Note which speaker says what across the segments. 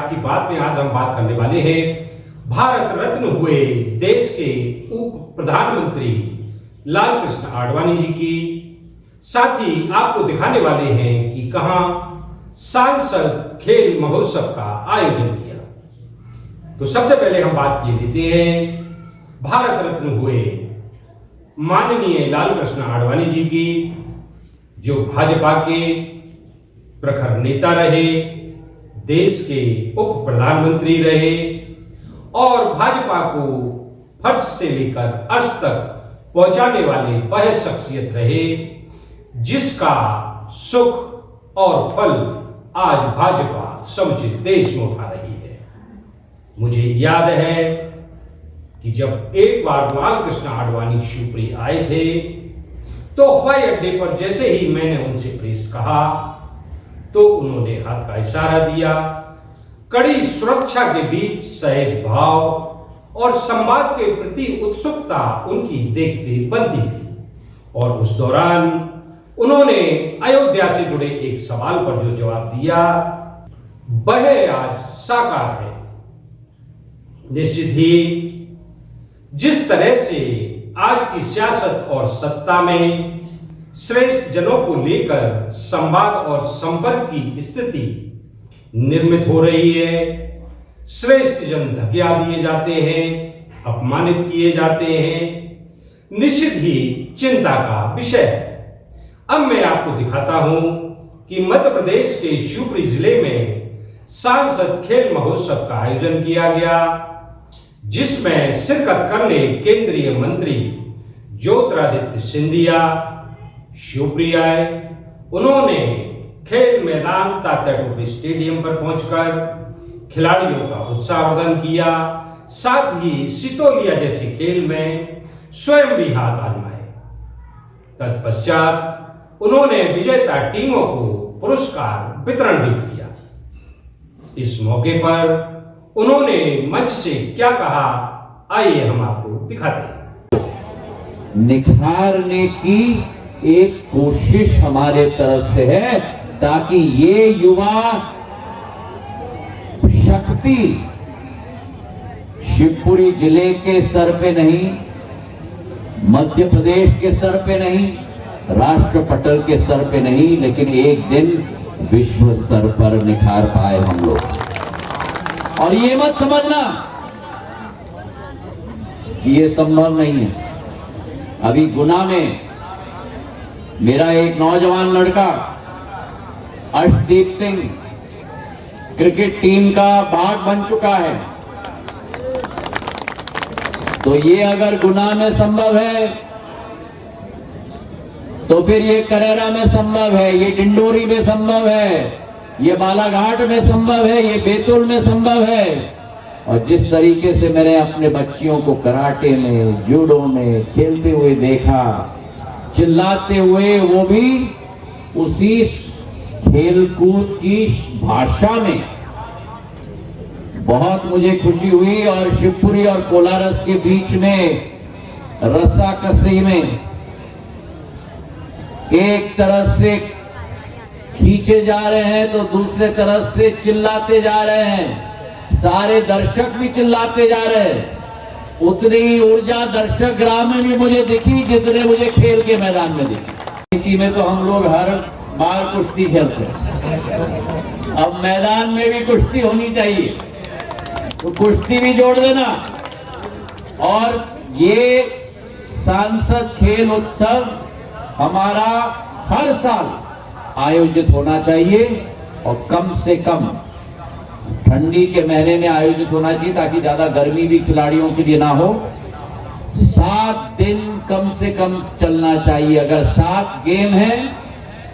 Speaker 1: आज की बात में आज हम बात करने वाले हैं भारत रत्न हुए देश के उप प्रधानमंत्री लाल कृष्ण आडवाणी जी की। साथ ही आपको दिखाने वाले हैं कि कहां सांसद खेल महोत्सव का आयोजन किया। तो सबसे पहले हम बात किए लेते हैं भारत रत्न हुए माननीय लाल कृष्ण आडवाणी जी की, जो भाजपा के प्रखर नेता रहे, देश के उप प्रधानमंत्री रहे और भाजपा को फर्श से लेकर अर्श तक पहुंचाने वाले वह शख्सियत रहे, जिसका सुख और फल आज भाजपा समूचे देश में उठा रही है। मुझे याद है कि जब एक बार लाल कृष्ण आडवाणी शिवपुरी आए थे तो हवाई अड्डे पर जैसे ही मैंने उनसे प्रेस कहा तो उन्होंने हाथ का इशारा दिया। कड़ी सुरक्षा के बीच सहज भाव और संवाद के प्रति उत्सुकता उनकी देखते बनती थी और उस दौरान उन्होंने अयोध्या से जुड़े एक सवाल पर जो जवाब दिया वह आज साकार है। निश्चित ही जिस तरह से आज की सियासत और सत्ता में श्रेष्ठ जनों को लेकर संवाद और संपर्क की स्थिति निर्मित हो रही है, श्रेष्ठ जन धकिया दिए जाते हैं, अपमानित किए जाते हैं, निश्चित ही चिंता का विषय है। अब मैं आपको दिखाता हूं कि मध्य प्रदेश के शिवपुरी जिले में सांसद खेल महोत्सव का आयोजन किया गया, जिसमें शिरकत करने केंद्रीय मंत्री ज्योतिरादित्य सिंधिया शिवपुरी आए। उन्होंने खेल मैदान तात्या टोपे स्टेडियम पर पहुंचकर खिलाड़ियों का उत्साहवर्धन किया, साथ ही सितोलिया जैसे खेल में स्वयं भी हाथ आजमाए। तत्पश्चात उन्होंने विजेता टीमों को पुरस्कार वितरण भी किया। इस मौके पर उन्होंने मंच से क्या कहा, आइए हम आपको दिखाते हैं।
Speaker 2: निखारने की एक कोशिश हमारे तरफ से है ताकि ये युवा शक्ति शिवपुरी जिले के स्तर पे नहीं, मध्य प्रदेश के स्तर पे नहीं, राष्ट्र पटल के स्तर पे नहीं, लेकिन एक दिन विश्व स्तर पर निखार पाए हम लोग। और ये मत समझना कि ये संभव नहीं है। अभी गुना में मेरा एक नौजवान लड़का अर्शदीप सिंह क्रिकेट टीम का भाग बन चुका है। तो ये अगर गुना में संभव है तो फिर ये करेरा में संभव है, ये डिंडोरी में संभव है, ये बालाघाट में संभव है, ये बैतूल में संभव है। और जिस तरीके से मैंने अपने बच्चियों को कराटे में, जूडो में खेलते हुए देखा, चिल्लाते हुए, वो भी उसी खेलकूद की भाषा में, बहुत मुझे खुशी हुई। और शिवपुरी और कोलारस के बीच में रस्साकसी में एक तरफ से खींचे जा रहे हैं तो दूसरे तरफ से चिल्लाते जा रहे हैं, सारे दर्शक भी चिल्लाते जा रहे हैं। उतनी ही ऊर्जा दर्शक ग्राम में भी मुझे दिखी जितने मुझे खेल के मैदान में दिखी। में तो हम लोग हर बार कुश्ती खेलते हैं, अब मैदान में भी कुश्ती होनी चाहिए, तो कुश्ती भी जोड़ देना। और ये सांसद खेल उत्सव हमारा हर साल आयोजित होना चाहिए और कम से कम ठंडी के महीने में आयोजित होना चाहिए ताकि ज्यादा गर्मी भी खिलाड़ियों के लिए ना हो। 7 दिन कम से कम चलना चाहिए। अगर 7 गेम है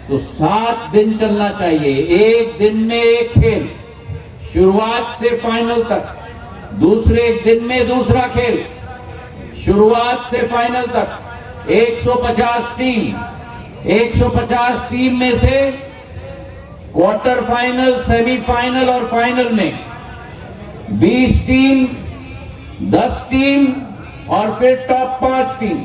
Speaker 2: तो 7 दिन चलना चाहिए। एक दिन में एक खेल, शुरुआत से फाइनल तक। दूसरे दिन में दूसरा खेल, शुरुआत से फाइनल तक। 150 टीम, 150 टीम में से क्वार्टर फाइनल, सेमीफाइनल और फाइनल में 20 टीम, 10 टीम और फिर टॉप 5 टीम।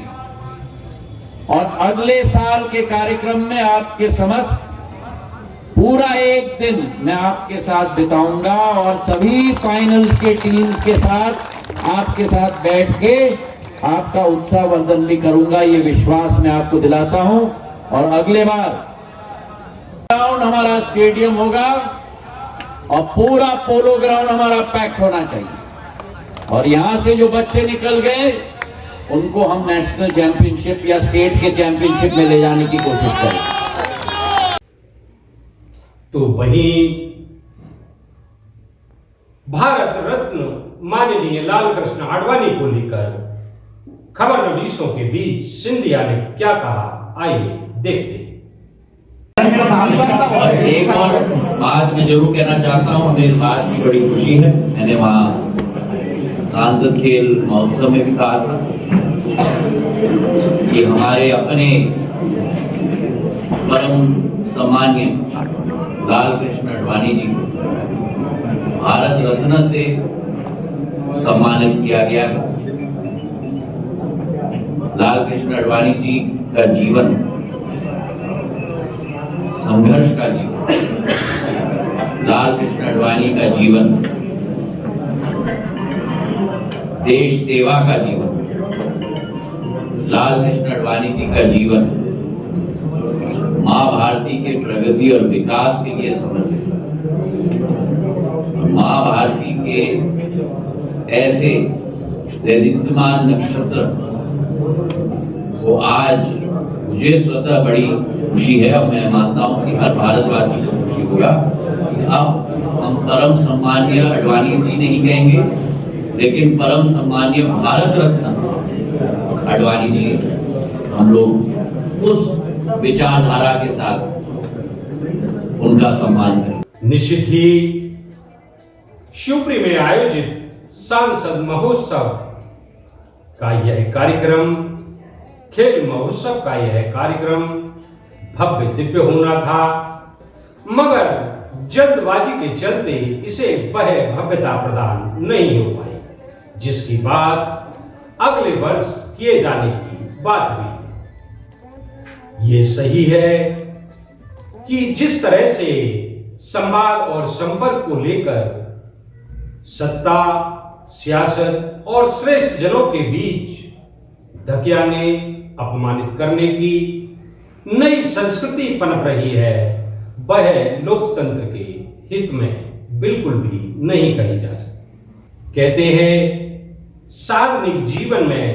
Speaker 2: और अगले साल के कार्यक्रम में आपके समस्त पूरा एक दिन मैं आपके साथ बिताऊंगा और सभी फाइनल्स के टीम्स के साथ आपके साथ बैठ के आपका उत्साहवर्धन भी करूंगा, ये विश्वास मैं आपको दिलाता हूं। और अगले बार ग्राउंड हमारा स्टेडियम होगा और पूरा पोलो ग्राउंड हमारा पैक होना चाहिए, और यहां से जो बच्चे निकल गए उनको हम नेशनल चैंपियनशिप या स्टेट के चैंपियनशिप में ले जाने की कोशिश करेंगे।
Speaker 1: तो वहीं भारत रत्न माननीय लाल कृष्ण आडवाणी को लेकर खबर नवीसों के बीच सिंधिया ने क्या कहा, आइए देखते हैं।
Speaker 2: एक और बात मैं जरूर कहना चाहता हूँ, हमें इस बात की बड़ी खुशी है। मैंने वहाँ सांसद खेल महोत्सव में भी कहा था कि हमारे अपने परम सम्मान्य लाल कृष्ण आडवाणी जी को भारत रत्न से सम्मानित किया गया। लाल कृष्ण आडवाणी जी का जीवन संघर्ष का जीवन, लाल कृष्ण आडवाणी का जीवन देश सेवा का जीवन, लाल कृष्ण आडवाणी जी का जीवन मां भारती के प्रगति और विकास के लिए समर्पित। मां भारती के ऐसे दैदीप्यमान नक्षत्र वो आज मुझे स्वतः बड़ी खुशी है, और मैं मानता हूं कि हर भारतवासी को खुशी होगा। अब हम परम सम्मानीय आडवाणी जी नहीं कहेंगे, लेकिन परम सम्मानीय भारत रत्न आडवाणी जी हम लोग उस विचारधारा के साथ उनका सम्मान करें।
Speaker 1: निश्चित ही शिवपुरी में आयोजित सांसद महोत्सव का यह कार्यक्रम, खेल महोत्सव का यह कार्यक्रम भव्य दिव्य होना था, मगर जल्दबाजी के चलते इसे वह भव्यता प्रदान नहीं हो पाई, जिसकी बात अगले वर्ष किए जाने की बात हुई। ये सही है कि जिस तरह से संवाद और संपर्क को लेकर सत्ता, सियासत और श्रेष्ठ जनों के बीच धकियाने, अपमानित करने की नई संस्कृति पनप रही है, वह लोकतंत्र के हित में बिल्कुल भी नहीं कही जा सकती। कहते हैं सार्वजनिक जीवन में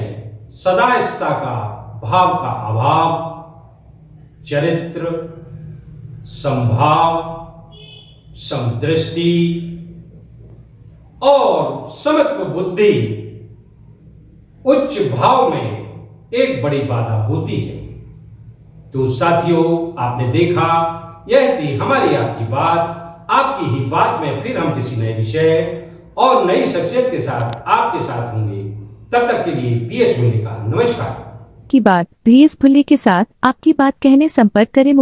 Speaker 1: सदास्यता का भाव का अभाव चरित्र, संभाव, समदृष्टि और समत्व बुद्धि उच्च भाव में एक बड़ी बाधा होती है। तो साथियों, आपने देखा, यह थी हमारी आपकी बात, आपकी ही बात में फिर हम किसी नए विषय और नई शख्सियत के साथ आपके साथ होंगे। तब तक के लिए PS भुल्ली का नमस्कार।
Speaker 3: की बात PS भुल्ली के साथ आपकी बात कहने संपर्क करें।